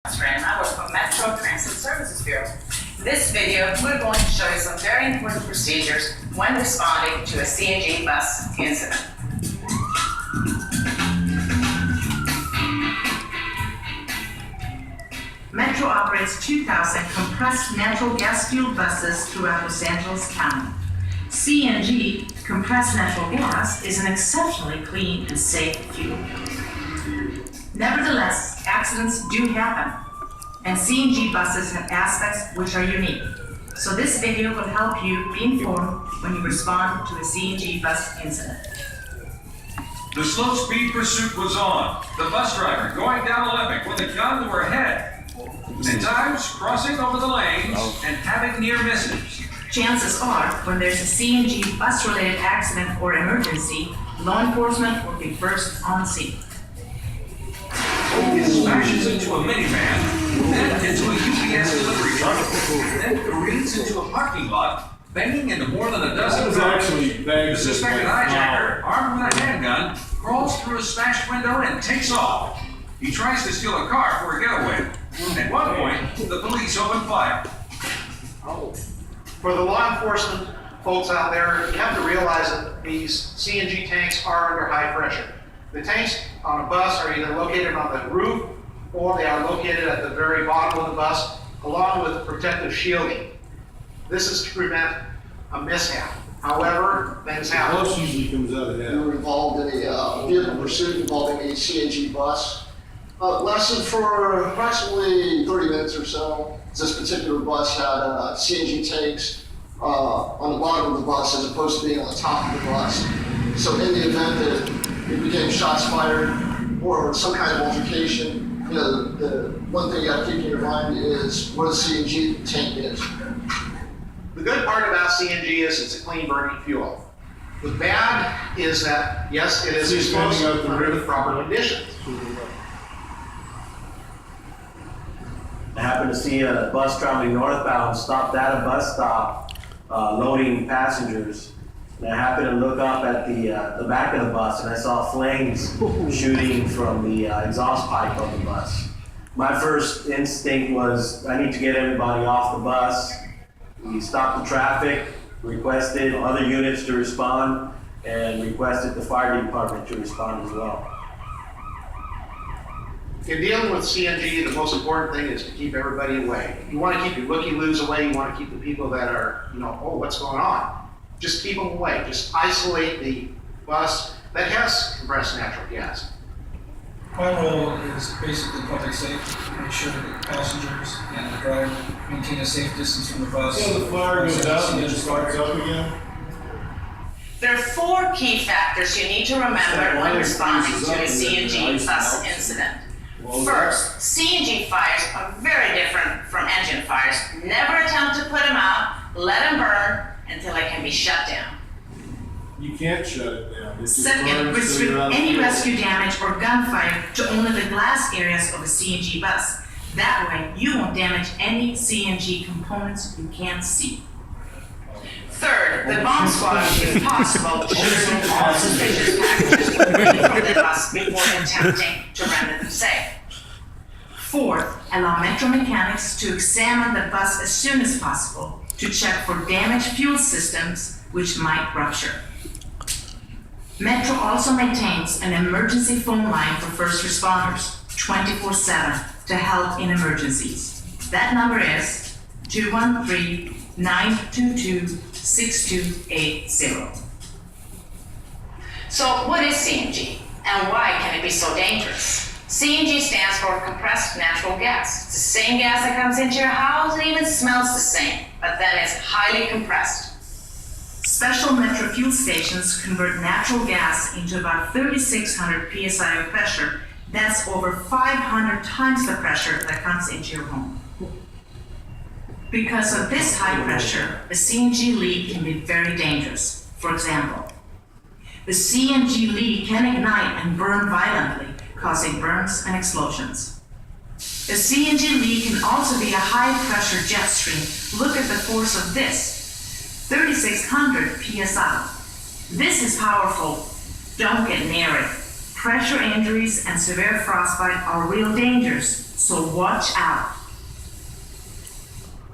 And I work for Metro Transit Services Bureau. In this video, we're going to show you some very important procedures when responding to a CNG bus incident. Metro operates 2,000 compressed natural gas fueled buses throughout Los Angeles County. CNG, compressed natural gas, is an exceptionally clean and safe fuel. Nevertheless, accidents do happen, and CNG buses have aspects which are unique. So this video will help you be informed when you respond to a CNG bus incident. The slow speed pursuit was on. The bus driver going down Olympic with a gun to her head. At times, crossing over the lanes and having near misses. Chances are, when there's a CNG bus-related accident or emergency, law enforcement will be first on scene. It smashes into a minivan, then into a UPS delivery truck, then careens into a parking lot, banging into more than a dozen cars. The suspected hijacker, armed with a handgun, crawls through a smashed window and takes off. He tries to steal a car for a getaway. At one point, the police open fire. For the law enforcement folks out there, you have to realize that these CNG tanks are under high pressure. The tanks on a bus are either located on the roof or they are located at the very bottom of the bus, along with protective shielding. This is to prevent a mishap. However, things happen. Most usually comes out of that. We were involved in a vehicle pursuit involving a CNG bus. Lasted for approximately 30 minutes or so. This particular bus had CNG tanks on the bottom of the bus as opposed to being on the top of the bus. So in the event that it became shots fired or some kind of altercation, you know, the one thing you have to keep in your mind is what a CNG tank is. The good part about CNG is it's a clean burning fuel. The bad is that, yes, it is explosive under the proper conditions. I happened to see a bus traveling northbound stopped at a bus stop, loading passengers. And I happened to look up at the back of the bus, and I saw flames shooting from the exhaust pipe of the bus. My first instinct was, I need to get everybody off the bus. We stopped the traffic, requested other units to respond, and requested the fire department to respond as well. In dealing with CNG, the most important thing is to keep everybody away. You want to keep your looky-loos away. You want to keep the people that are, oh, what's going on? Just keep them away. Just isolate the bus that has compressed natural gas. My role is basically public safety, make sure that passengers and the driver maintain a safe distance from the bus. So the fire goes out and then starts up again? There are 4 key factors you need to remember when responding to a CNG bus incident. First, CNG fires are very different from engine fires. Never attempt to put them out, let them burn until they can be shut down. You can't shut it down. It just Second, burns till restrict you're out of any the rescue damage or gunfire to only the glass areas of a CNG bus. That way, you won't damage any CNG components you can't see. Third, the bomb squad, if possible, should remove all suspicious packages from the bus before attempting to render them safe. Fourth, allow Metro mechanics to examine the bus as soon as possible to check for damaged fuel systems which might rupture. Metro also maintains an emergency phone line for first responders, 24/7, to help in emergencies. That number is 213-922-6280. So what is CNG and why can it be so dangerous? CNG stands for compressed natural gas. It's the same gas that comes into your house and even smells the same, but then it's highly compressed. Special Metro fuel stations convert natural gas into about 3,600 psi of pressure. That's over 500 times the pressure that comes into your home. Because of this high pressure, a CNG leak can be very dangerous. For example, the CNG leak can ignite and burn violently, causing burns and explosions. A CNG leak can also be a high-pressure jet stream. Look at the force of this, 3,600 psi. This is powerful. Don't get near it. Pressure injuries and severe frostbite are real dangers. So watch out.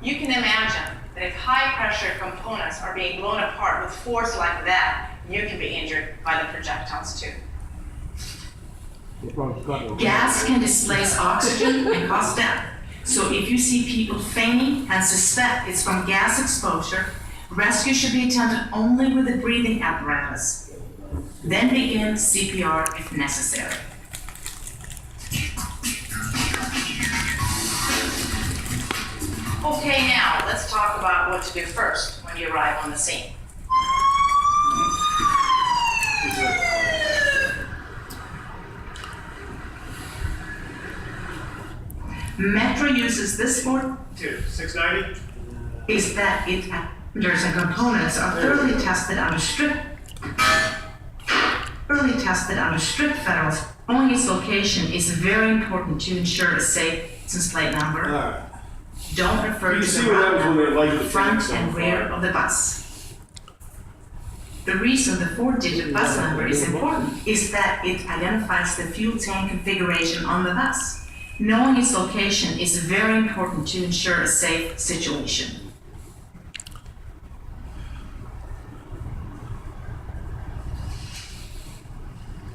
You can imagine that if high-pressure components are being blown apart with force like that, you can be injured by the projectiles too. Gas can displace oxygen and cause death. So if you see people fainting and suspect it's from gas exposure, rescue should be attended only with a breathing apparatus. Then begin CPR if necessary. Okay, now let's talk about what to do first when you arrive on the scene. Metro uses this for 690? is that its passengers and components are thoroughly tested under strict federal. Knowing its location is very important to ensure a safe license plate number. Alright. Don't refer You to see the what route happens when they number, light the front tanks on and rear fire. of the bus. The reason the 4-digit bus number is important is that it identifies the fuel tank configuration on the bus. Knowing its location is very important to ensure a safe situation.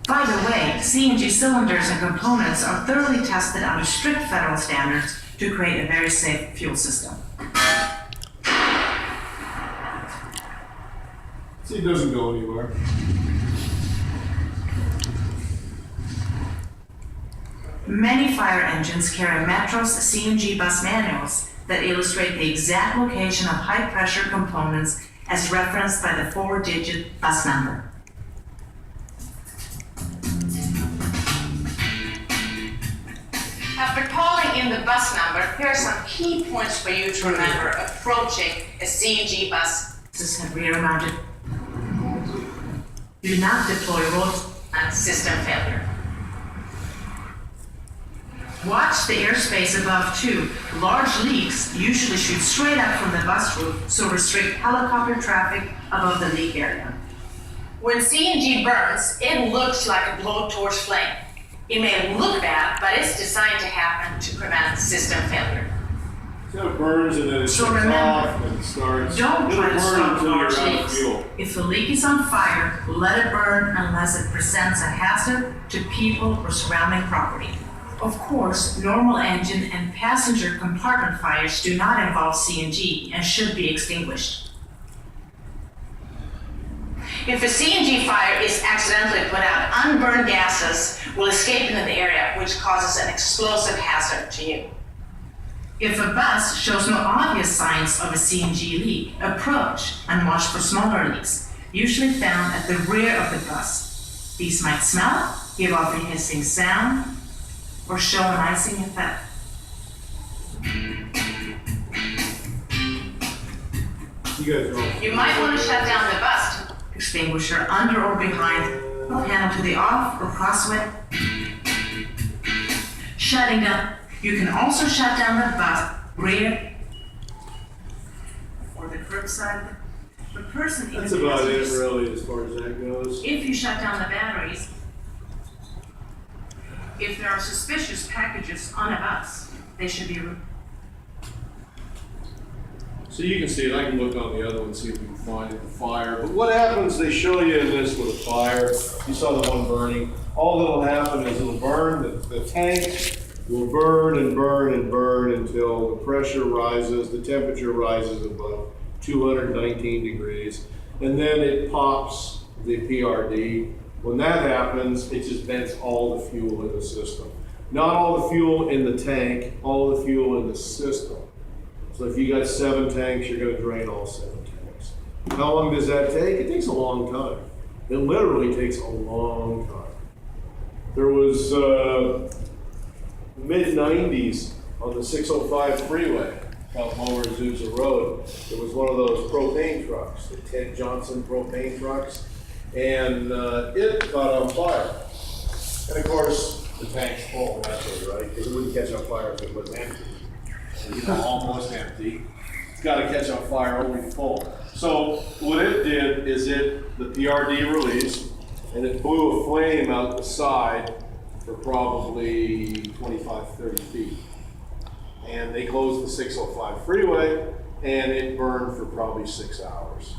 By the way, CNG cylinders and components are thoroughly tested under strict federal standards to create a very safe fuel system. See, it doesn't go anywhere. Many fire engines carry Metro's CNG bus manuals that illustrate the exact location of high-pressure components as referenced by the 4-digit bus number. After calling in the bus number, here are some key points for you to remember approaching a CNG bus. Buses have rear-mounted. Do not deploy road And system failure. Watch the airspace above too. Large leaks usually shoot straight up from the bus roof, so restrict helicopter traffic above the leak area. When CNG burns, it looks like a blowtorch flame. It may look bad, but it's designed to happen to prevent system failure. So it burns and then it So shuts remember, off and it starts. Don't try to It'll burn stop until you're large out of leaks. fuel. If the leak is on fire, let it burn unless it presents a hazard to people or surrounding property. Of course, normal engine and passenger compartment fires do not involve CNG and should be extinguished. If a CNG fire is accidentally put out, unburned gases will escape into the area, which causes an explosive hazard to you. If a bus shows no obvious signs of a CNG leak, approach and watch for smaller leaks, usually found at the rear of the bus. These might smell, give off a hissing sound, or show an icing effect. You guys are all. You might want to shut down the bus. Extinguisher under or behind, handle to the off or crosswind. Shutting down. You can also shut down the bus rear or the curbside. The person in That's the about it passengers- really as far as that goes. If you shut down the batteries, if there are suspicious packages on a bus, they should be removed. So you can see it, I can look on the other one, see if we can find it, the fire. But what happens, they show you in this with a fire, you saw the one burning. All that'll happen is it'll burn, the tank will burn and burn and burn until the pressure rises, the temperature rises above 219 degrees. And then it pops the PRD. When that happens, it just vents all the fuel in the system. Not all the fuel in the tank, all the fuel in the system. So if you got 7 tanks, you're gonna drain all 7 tanks. How long does that take? It takes a long time. It literally takes a long time. There was mid-90s on the 605 freeway out Lower Azusa Road. There was one of those propane trucks, the Ted Johnson propane trucks, and it caught on fire. And of course, the tank's full, naturally, right? Because it wouldn't catch on fire if it was empty. You know, almost empty. It's got to catch on fire only full. So what it did is the PRD released, and it blew a flame out the side for probably 25, 30 feet. And they closed the 605 freeway, and it burned for probably 6 hours.